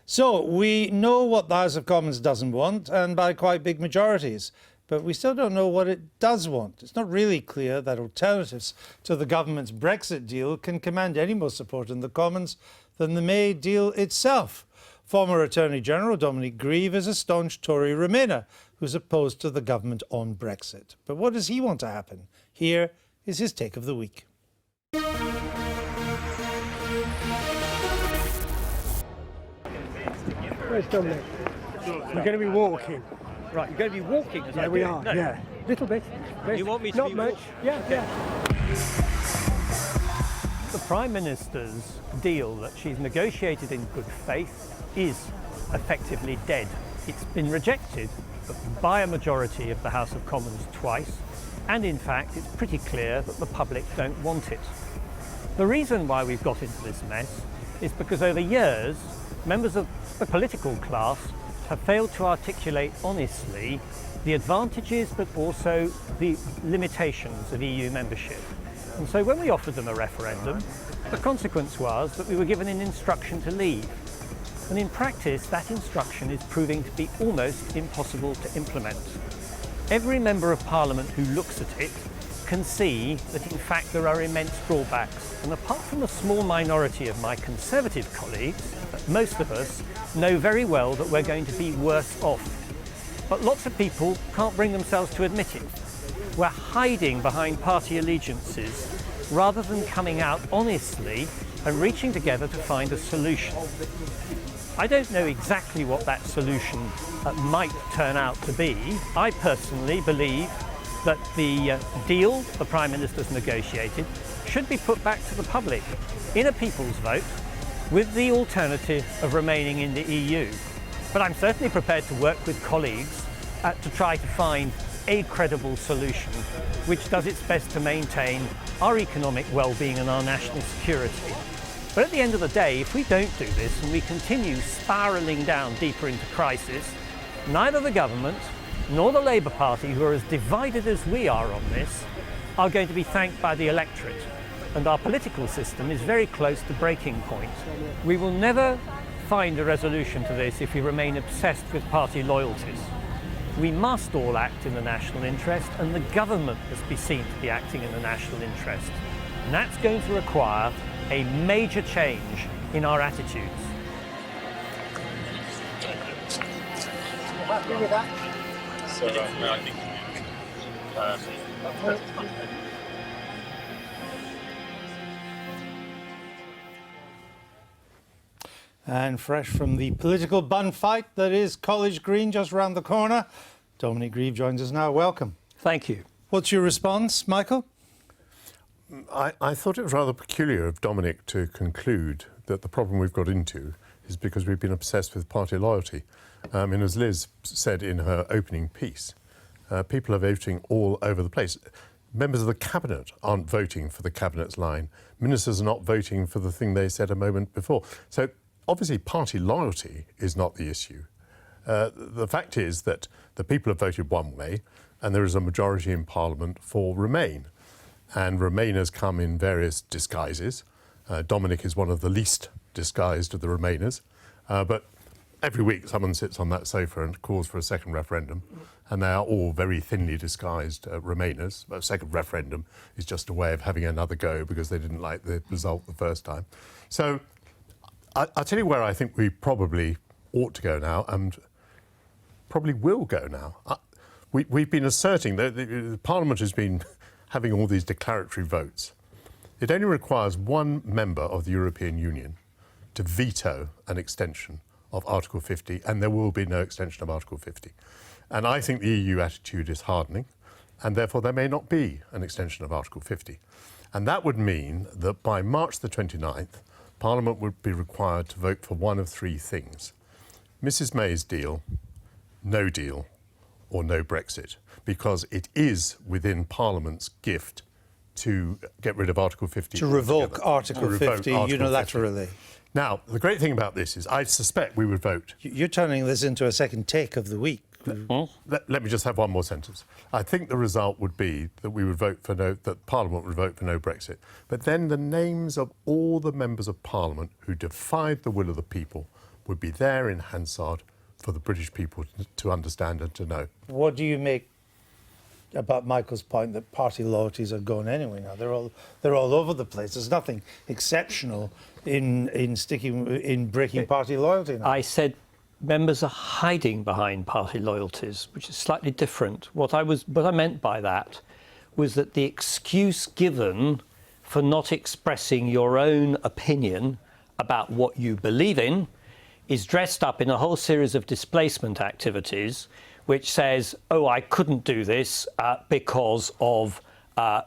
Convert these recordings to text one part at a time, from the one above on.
So we know what the House of Commons doesn't want, and by quite big majorities. But we still don't know what it does want. It's not really clear that alternatives to the government's Brexit deal can command any more support in the Commons than the May deal itself. Former Attorney General Dominic Grieve is a staunch Tory Remainer who's opposed to the government on Brexit. But what does he want to happen? Here is his take of the week. Where's Dominic? We're going to be walking. Right, you're going to be walking as Yeah, we are. No. Yeah, little bit. You want me to Not be much. Yeah. The Prime Minister's deal that she's negotiated in good faith is effectively dead. It's been rejected by a majority of the House of Commons twice, and in fact it's pretty clear that the public don't want it. The reason why we've got into this mess is because over years members of the political class have failed to articulate honestly the advantages but also the limitations of EU membership. And so when we offered them a referendum, the consequence was that we were given an instruction to leave. And in practice, that instruction is proving to be almost impossible to implement. Every member of Parliament who looks at it can see that in fact there are immense drawbacks. And apart from a small minority of my Conservative colleagues, most of us know very well that we're going to be worse off. But lots of people can't bring themselves to admit it. We're hiding behind party allegiances rather than coming out honestly and reaching together to find a solution. I don't know exactly what that solution might turn out to be. I personally believe that the deal the Prime Minister's negotiated should be put back to the public in a people's vote with the alternative of remaining in the EU. But I'm certainly prepared to work with colleagues to try to find a credible solution which does its best to maintain our economic well-being and our national security. But at the end of the day, if we don't do this and we continue spiralling down deeper into crisis, neither the government nor the Labour Party, who are as divided as we are on this, are going to be thanked by the electorate. And our political system is very close to breaking point. We will never find a resolution to this if we remain obsessed with party loyalties. We must all act in the national interest, and the government must be seen to be acting in the national interest. And that's going to require a major change in our attitudes. Happy with that? So, I think And fresh from the political bun fight that is College Green just round the corner, Dominic Grieve joins us now. Welcome. Thank you. What's your response, Michael? I thought it was rather peculiar of Dominic to conclude that the problem we've got into is because we've been obsessed with party loyalty. And as Liz said in her opening piece, people are voting all over the place. Members of the Cabinet aren't voting for the Cabinet's line. Ministers are not voting for the thing they said a moment before. So obviously party loyalty is not the issue. The fact is that the people have voted one way and there is a majority in Parliament for Remain. And Remainers come in various disguises. Dominic is one of the least disguised of the Remainers. But every week someone sits on that sofa and calls for a second referendum. And they are all very thinly disguised Remainers. A second referendum is just a way of having another go because they didn't like the result the first time. So I'll tell you where I think we probably ought to go now and probably will go now. We've been asserting that the Parliament has been having all these declaratory votes. It only requires one member of the European Union to veto an extension of Article 50, and there will be no extension of Article 50. And I think the EU attitude is hardening, and therefore there may not be an extension of Article 50. And that would mean that by March the 29th, Parliament would be required to vote for one of three things. Mrs May's deal, no deal, or no Brexit, because it is within Parliament's gift to get rid of Article 50. To revoke Article 50 unilaterally. 50. Now, the great thing about this is I suspect we would vote. You're turning this into a second take of the week. Let me just have one more sentence. I think the result would be that we would vote for no, that Parliament would vote for no Brexit. But then the names of all the members of Parliament who defied the will of the people would be there in Hansard for the British people to understand and to know. What do you make about Michael's point that party loyalties are gone anyway now? They're all over the place. There's nothing exceptional in breaking party loyalty now. I said members are hiding behind party loyalties, which is slightly different. What I meant by that was that the excuse given for not expressing your own opinion about what you believe in is dressed up in a whole series of displacement activities, which says, oh, I couldn't do this because of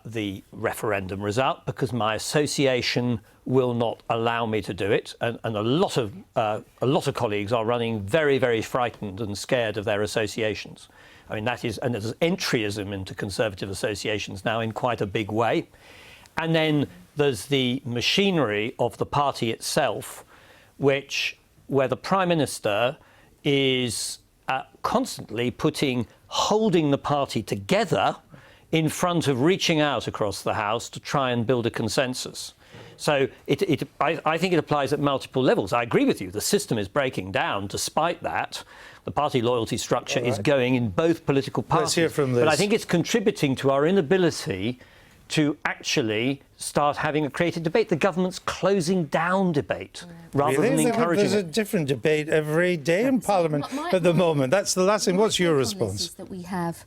the referendum result, because my association will not allow me to do it. And a lot of colleagues are running very, very frightened and scared of their associations. I mean, and there's entryism into Conservative associations now in quite a big way. And then there's the machinery of the party itself, where the Prime Minister is constantly holding the party together in front of reaching out across the House to try and build a consensus. So I think it applies at multiple levels. I agree with you. The system is breaking down. Despite that, the party loyalty structure is going in both political parties. Let's hear from Liz. But I think it's contributing to our inability to actually start having a creative debate. The government's closing down debate rather than encouraging There's a different debate every day in Parliament at the moment. That's the last thing. What's your response? Is that we have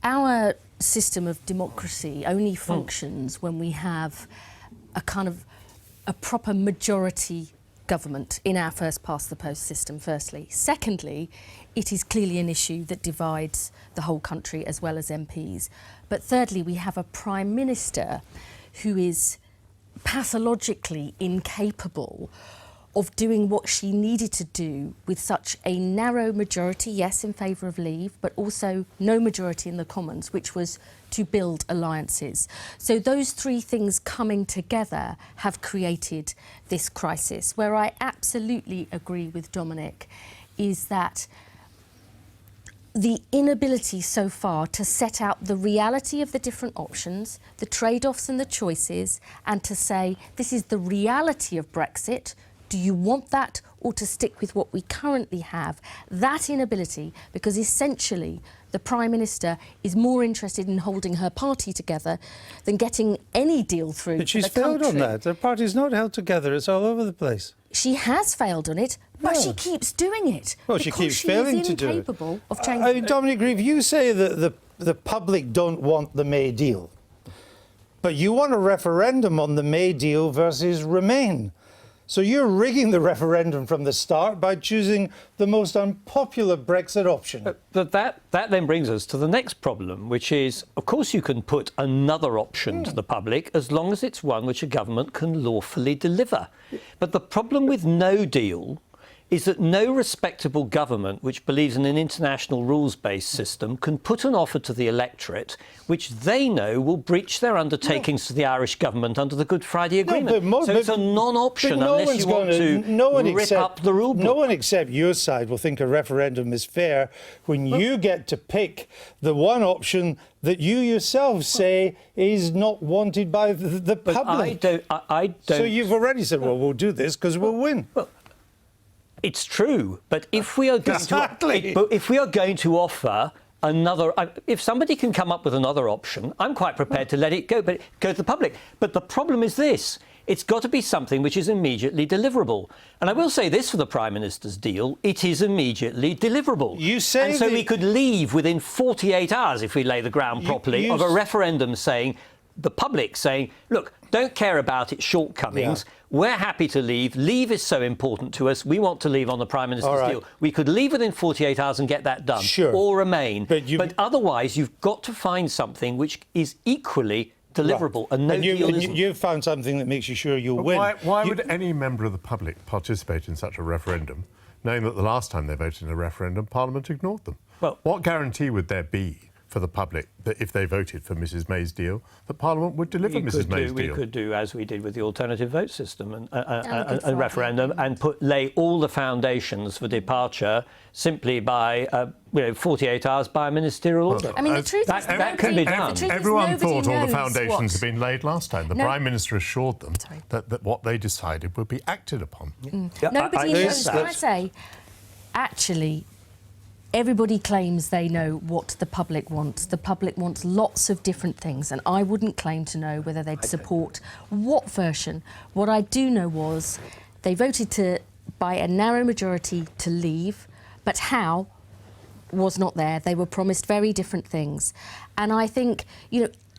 our system of democracy only functions when we have a proper majority government in our first past the post system, firstly. Secondly, it is clearly an issue that divides the whole country as well as MPs. But thirdly, we have a Prime Minister who is pathologically incapable of doing what she needed to do with such a narrow majority, yes, in favour of leave, but also no majority in the Commons, which was to build alliances. So those three things coming together have created this crisis. Where I absolutely agree with Dominic is that the inability so far to set out the reality of the different options, the trade-offs and the choices, and to say, this is the reality of Brexit. Do you want that or to stick with what we currently have? That inability, because essentially the Prime Minister is more interested in holding her party together than getting any deal through. But she's failed on that. The party's not held together. It's all over the place. She has failed on it, but she keeps doing it. Well, she keeps failing to do it. Incapable of changing. Dominic Grieve, you say that the public don't want the May deal, but you want a referendum on the May deal versus Remain. So you're rigging the referendum from the start by choosing the most unpopular Brexit option. But that then brings us to the next problem, which is, of course, you can put another option to the public as long as it's one which a government can lawfully deliver. But the problem with no deal is that no respectable government which believes in an international rules-based system can put an offer to the electorate which they know will breach their undertakings to the Irish government under the Good Friday Agreement. So it's a non-option unless you want to rip up the rule book. No one except your side will think a referendum is fair when you get to pick the one option that you yourself say is not wanted by the public. I don't. So you've already said, well, we'll do this because we'll win. Well, it's true, but if we are going to offer another, if somebody can come up with another option, I'm quite prepared to let it go, but go to the public. But the problem is this: it's got to be something which is immediately deliverable. And I will say this for the Prime Minister's deal: it is immediately deliverable. You say, and so we could leave within 48 hours if we lay the ground properly of a referendum saying, the public saying, look, don't care about its shortcomings. Yeah. We're happy to leave. Leave is so important to us. We want to leave on the Prime Minister's deal. We could leave within 48 hours and get that done. Sure. Or remain. But otherwise, you've got to find something which is equally deliverable. And no deal isn't. You've found something that makes you sure you'll win. Why would any member of the public participate in such a referendum, knowing that the last time they voted in a referendum, Parliament ignored them? Well, what guarantee would there be for the public that if they voted for Mrs May's deal, that Parliament would deliver Mrs May's deal. We could do as we did with the alternative vote system and good referendum, and lay all the foundations for departure simply by 48 hours by a ministerial order. I mean, the truth is that can be done. Everyone thought all the foundations had been laid last time. The Prime Minister assured them Sorry. that what they decided would be acted upon. Yeah, Nobody knows. Can I say, actually, everybody claims they know what the public wants. The public wants lots of different things, and I wouldn't claim to know whether they'd support what version. What I do know was they voted by a narrow majority to leave, but how was not there. They were promised very different things. And I think,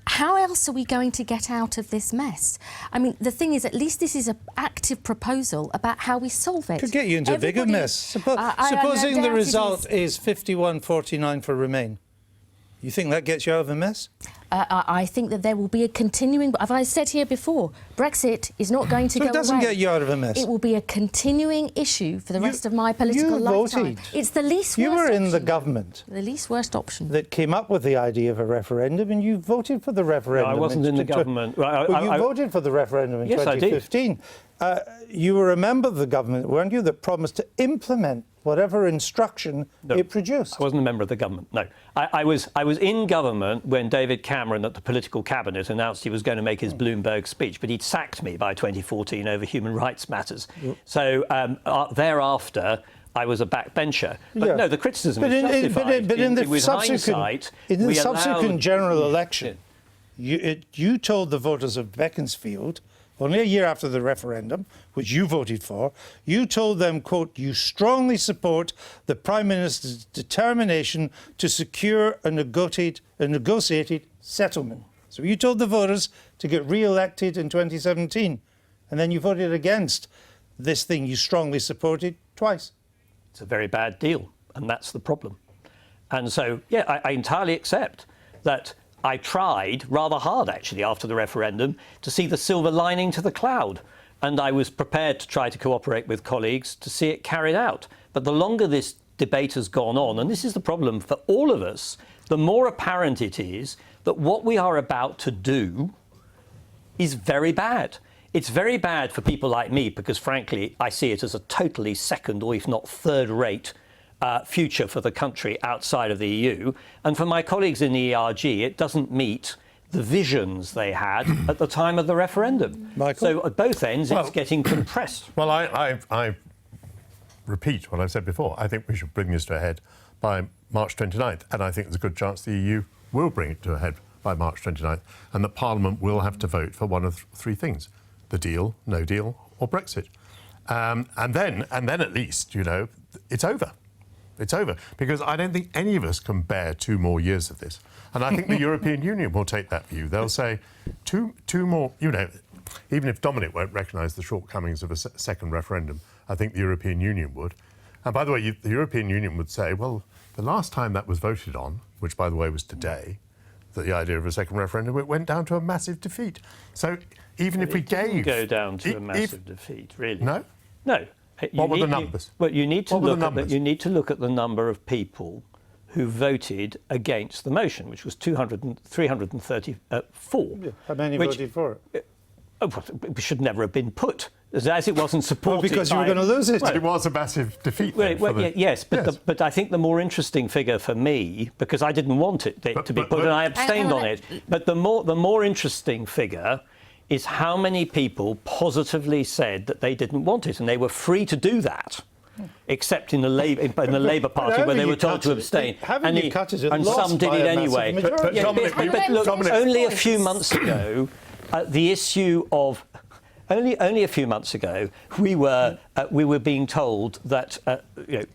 how else are we going to get out of this mess? I mean, the thing is, at least this is an active proposal about how we solve it. Could get you into a bigger mess. Supposing the result is 51-49 for Remain. You think that gets you out of a mess? I think that there will be a continuing... As I said here before, Brexit is not going to go away. So it doesn't get you out of a mess? It will be a continuing issue for the rest of my political lifetime. It's the least worst You were in option. the government. The least worst option. That came up with the idea of a referendum, and you voted for the referendum. No, I wasn't in the government. You voted for the referendum in 2015. You were a member of the government, weren't you, that promised to implement whatever instruction it produced? I wasn't a member of the government, no. I was in government when David Cameron at the political cabinet announced he was going to make his Bloomberg speech, but he'd sacked me by 2014 over human rights matters. Yep. So thereafter, I was a backbencher. But no, the criticism is justified. But in the subsequent general election, you told the voters of Beaconsfield, only a year after the referendum, which you voted for, you told them, quote, you strongly support the Prime Minister's determination to secure a negotiated settlement. So you told the voters to get re-elected in 2017, and then you voted against this thing you strongly supported twice. It's a very bad deal, and that's the problem. And so, I entirely accept that I tried rather hard, actually, after the referendum, to see the silver lining to the cloud. And I was prepared to try to cooperate with colleagues to see it carried out. But the longer this debate has gone on, and this is the problem for all of us, the more apparent it is that what we are about to do is very bad. It's very bad for people like me because, frankly, I see it as a totally second or if not third-rate future for the country outside of the EU. And for my colleagues in the ERG, it doesn't meet the visions they had at the time of the referendum. Michael? So at both ends, it's getting compressed. Well, I repeat what I've said before. I think we should bring this to a head by March 29th. And I think there's a good chance the EU will bring it to a head by March 29th. And that Parliament will have to vote for one of three things: the deal, no deal, or Brexit. And then at least, it's over. It's over, because I don't think any of us can bear 2 more years of this. And I think the European Union will take that view. They'll say two more, even if Dominic won't recognise the shortcomings of a second referendum, I think the European Union would. And by the way, the European Union would say, well, the last time that was voted on, which by the way was today, that the idea of a second referendum, it went down to a massive defeat. So even if we gave... go down to a massive defeat, really. No? No. What were the numbers? Well, you need to look at the number of people who voted against the motion, which was 334. Yeah. How many voted for it? It should never have been put, as it wasn't supported. Well, because you were going to lose it. Well, it was a massive defeat. Yes, but I think the more interesting figure for me, because I didn't want it to be put, and I abstained on it. But the more interesting figure is how many people positively said that they didn't want it, and they were free to do that, except in the Labour Party where they were told to abstain. And some did it anyway. But look, only a few months ago, the issue of only a few months ago, we were being told that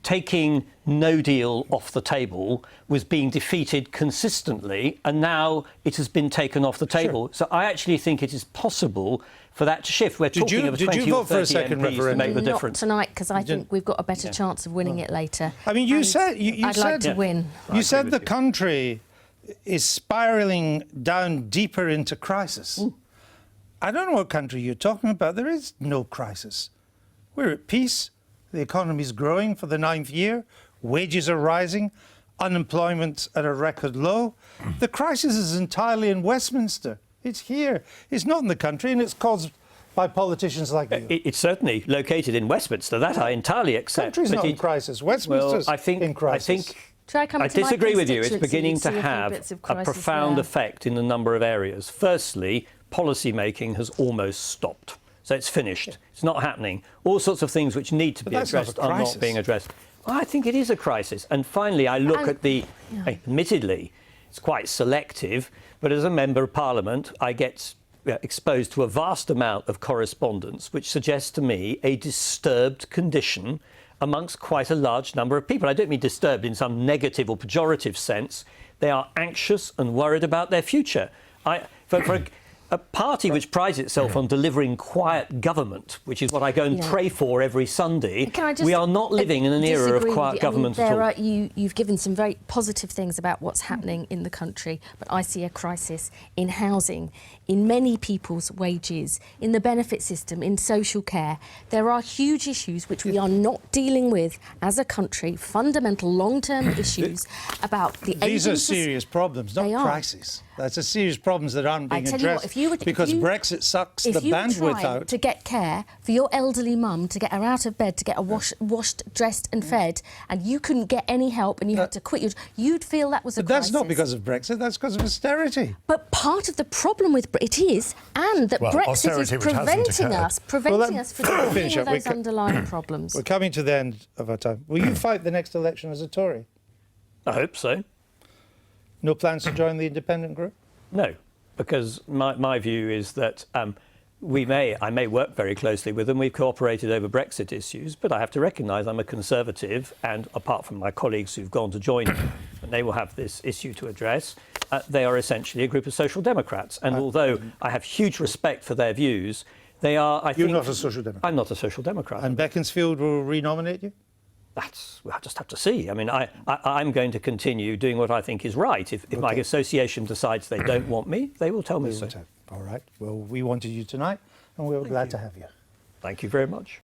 taking no deal off the table was being defeated consistently, and now it has been taken off the table. Sure. So I actually think it is possible for that to shift. We're talking of 20 or 30 MPs to make the difference. Not tonight, because I think we've got a better chance of winning it later. I mean, you said I'd like to win. You said the country is spiralling down deeper into crisis. Ooh. I don't know what country you're talking about. There is no crisis. We're at peace. The economy's growing for the 9th year. Wages are rising. unemployment at a record low. The crisis is entirely in Westminster. It's here. It's not in the country, and it's caused by politicians like you. It's certainly located in Westminster. That I entirely The accept. country's but not in crisis. Westminster's in crisis. I disagree with you. It's beginning to have a profound effect in a number of areas. Firstly, policy making has almost stopped. So it's finished. It's not happening. All sorts of things which need to be addressed are not being addressed. I think it is a crisis. And finally, I look at the, admittedly, it's quite selective, but as a Member of Parliament, I get exposed to a vast amount of correspondence which suggests to me a disturbed condition amongst quite a large number of people. I don't mean disturbed in some negative or pejorative sense. They are anxious and worried about their future. For a party which prides itself on delivering quiet government, which is what I go and pray for every Sunday, we are not living in an era of quiet government at all. You've given some very positive things about what's happening in the country, but I see a crisis in housing, in many people's wages, in the benefit system, in social care. There are huge issues which we are not dealing with as a country, fundamental long-term issues about the These are serious problems, not crises. That's a serious problems that aren't being addressed because Brexit sucks the bandwidth out. To get care for your elderly mum, to get her out of bed, to get her washed, dressed and fed, and you couldn't get any help and you had to quit, you'd feel that was a crisis. But that's not because of Brexit, that's because of austerity. But part of the problem with it is, and that Brexit is preventing us from dealing with those underlying problems. We're coming to the end of our time. Will you fight the next election as a Tory? I hope so. No plans to join the independent group? No, because my view is that I may work very closely with them. We've cooperated over Brexit issues, but I have to recognise I'm a Conservative, and apart from my colleagues who've gone to join them, and they will have this issue to address, they are essentially a group of Social Democrats. And although I have huge respect for their views, they are, I think... You're not a Social Democrat? I'm not a Social Democrat. And Beaconsfield will renominate you? We'll just have to see. I mean, I'm going to continue doing what I think is right. If my association decides they don't want me, they will tell me so. All right. Well, we wanted you tonight, and we were glad to have you. Thank you very much.